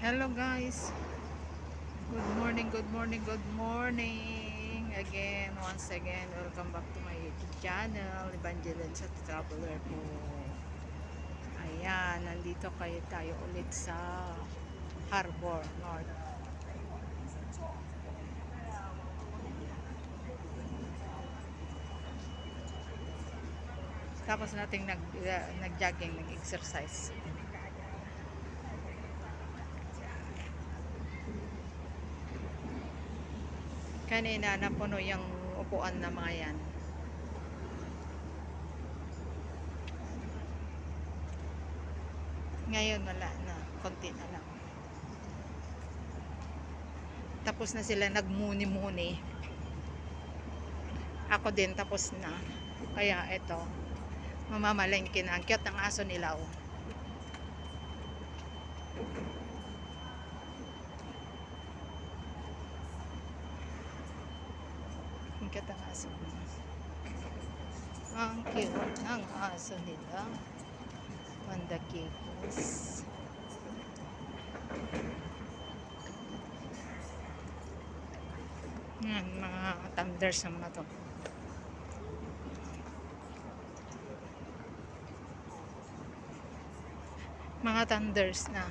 Hello guys. Good morning, good morning, good morning. Again, once again, welcome back to my YouTube channel, Evangeline sa Traveler po. Ayan, nandito tayo ulit sa Harbor North. Tapos nating nag-jogging, nag-exercise. Kanina napuno yung upuan na mga yan. Ngayon wala na, konti na lang. Tapos na sila nagmuni-muni. Ako din tapos na. Kaya ito, mamamalengke na. Ang cute ng aso nila, oh. Ang cute ng aso. Ang cute ng aso nila. Mandakikos. Yan, mga thunders naman to. Mga thunders na.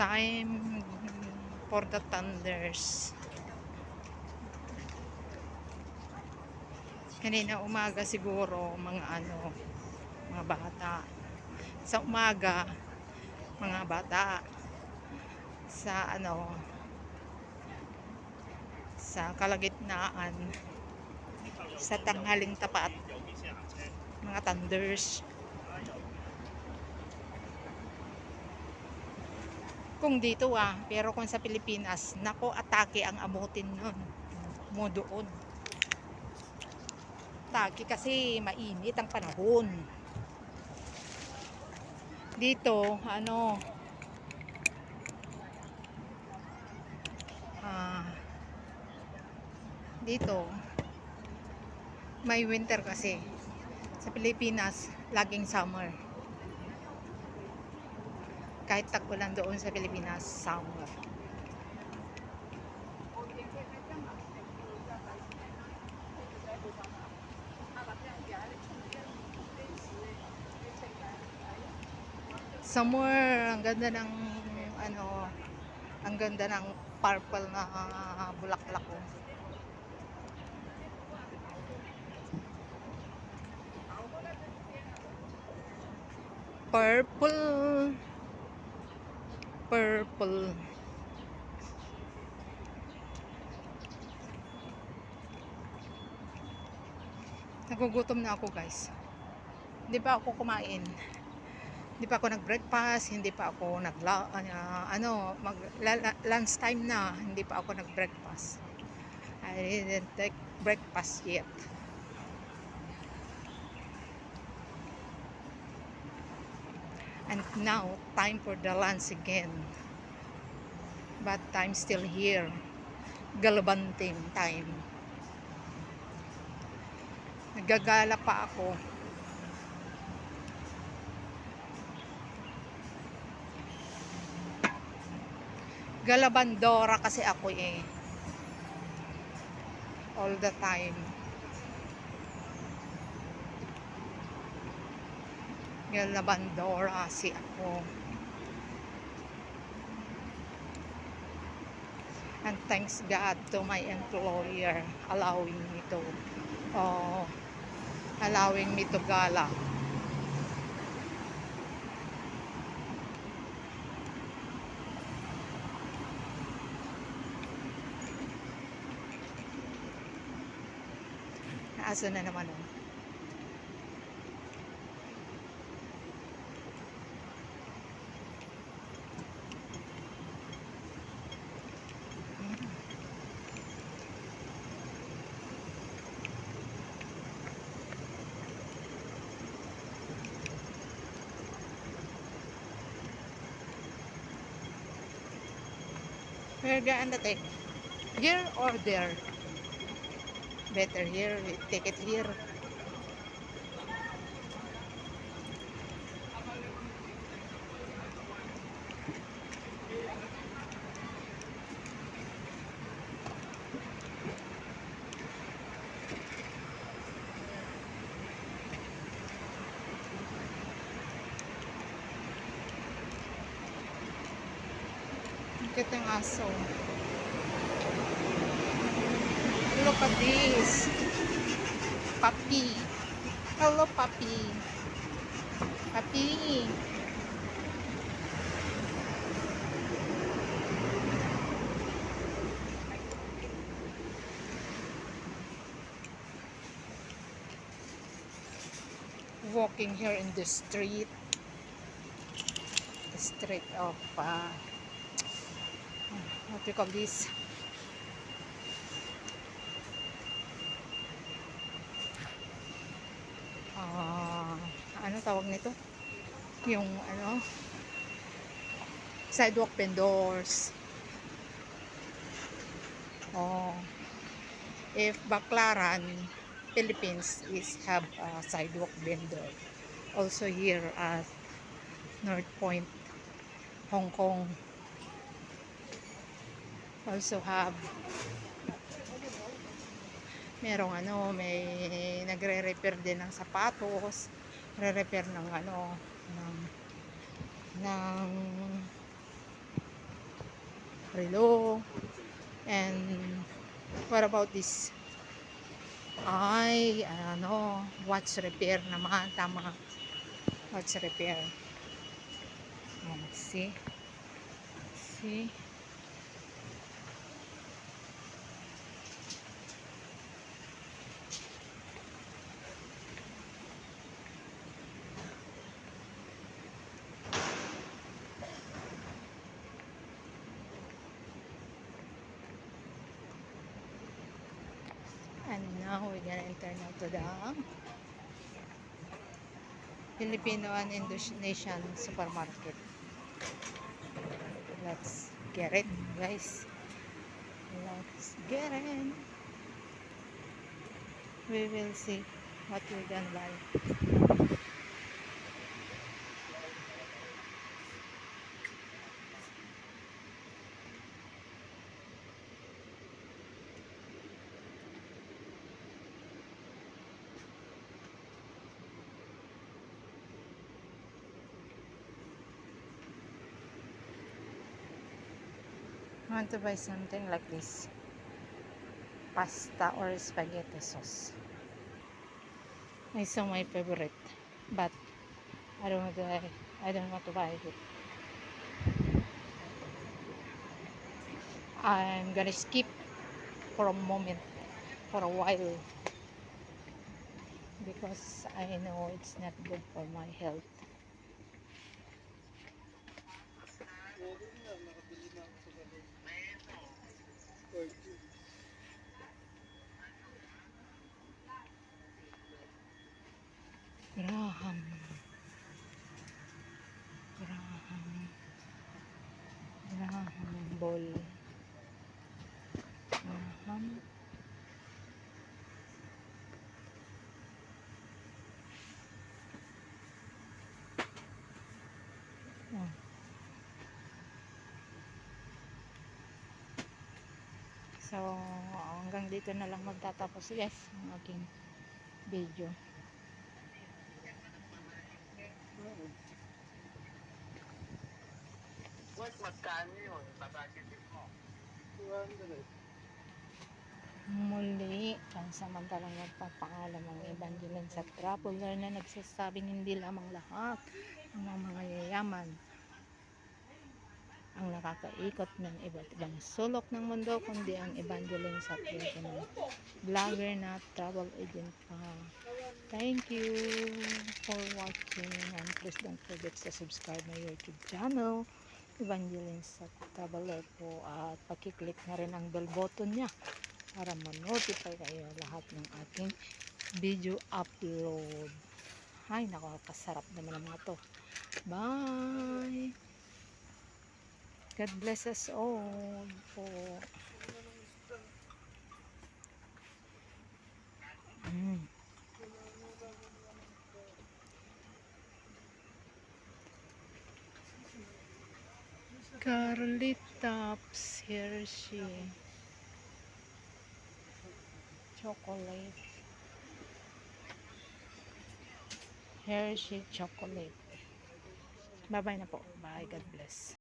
Time for the thunders. Kanina umaga siguro mga mga bata. Sa umaga mga bata. Sa sa kalagitnaan sa tanghaling tapat mga thunders. Kung dito pero kung sa Pilipinas, nako, atake ang amutin nun mo doon. Atake kasi mainit ang panahon. Dito, dito, may winter kasi. Sa Pilipinas, laging summer. Kahit tag-ulan doon sa Pilipinas, summer. Summer, ang ganda ng ang ganda ng purple na bulaklak ko. Purple. Purple. Nagugutom na ako, guys. Hindi pa ako kumain. Hindi pa ako nag-breakfast, hindi pa ako lunch time na, hindi pa ako nag-breakfast. I didn't take breakfast yet. And now, time for the lunch again. But I'm still here. Galabanting time. Nagagala pa ako. Galabandora kasi ako all the time. Galabandora si ako. And thanks God to my employer allowing me to gala. Aso na naman Where gaan na take? Here or there? Better here. We take it here. Cute ng aso. Look at this. Puppy. Hello, puppy. Puppy. Walking here in the street. The street of what do you call this? Ano tawag nito? Yung ano, sidewalk vendors. Oh, if Baclaran, Philippines is have a sidewalk vendor. Also here at North Point, Hong Kong, also have merong ano, may nagre-repair din ng sapatos, re-repair ng ano, ng relo, and what about this? Ay, ano, watch repair naman, tama, watch repair. Oh, see? And now we're gonna enter now to the Filipino and Indonesian supermarket. Let's get it, guys. Let's get it. We will see what we're gonna buy. I want to buy something like this, pasta or spaghetti sauce. It's my favorite, but I don't want to buy it. I'm gonna skip for a moment, for a while, because I know it's not good for my health. Graham ball. Graham. Oh. So, hanggang dito na lang magtatapos, guys, ang aking video. Magkano yun? Babagin mo. 200. Muli, pansamantalang nagpapaalam ang Evangeline sa traveler na nagsasabing hindi lamang lahat ng mga yayaman ang nakakaikot ng iba't ibang sulok ng mundo, kundi ang Evangeline sa ng vlogger na travel agent pa. Thank you for watching, and please don't forget to subscribe my YouTube channel, Evangeline sa Traveler po, at pakiclick na rin ang bell button niya para ma-notify kayo lahat ng aking video upload. Ay, nakakasarap naman ang mga to. Bye! God bless us all po. Curly Tops, Hershey chocolate, Hershey chocolate. Bye bye na po. Bye, God bless.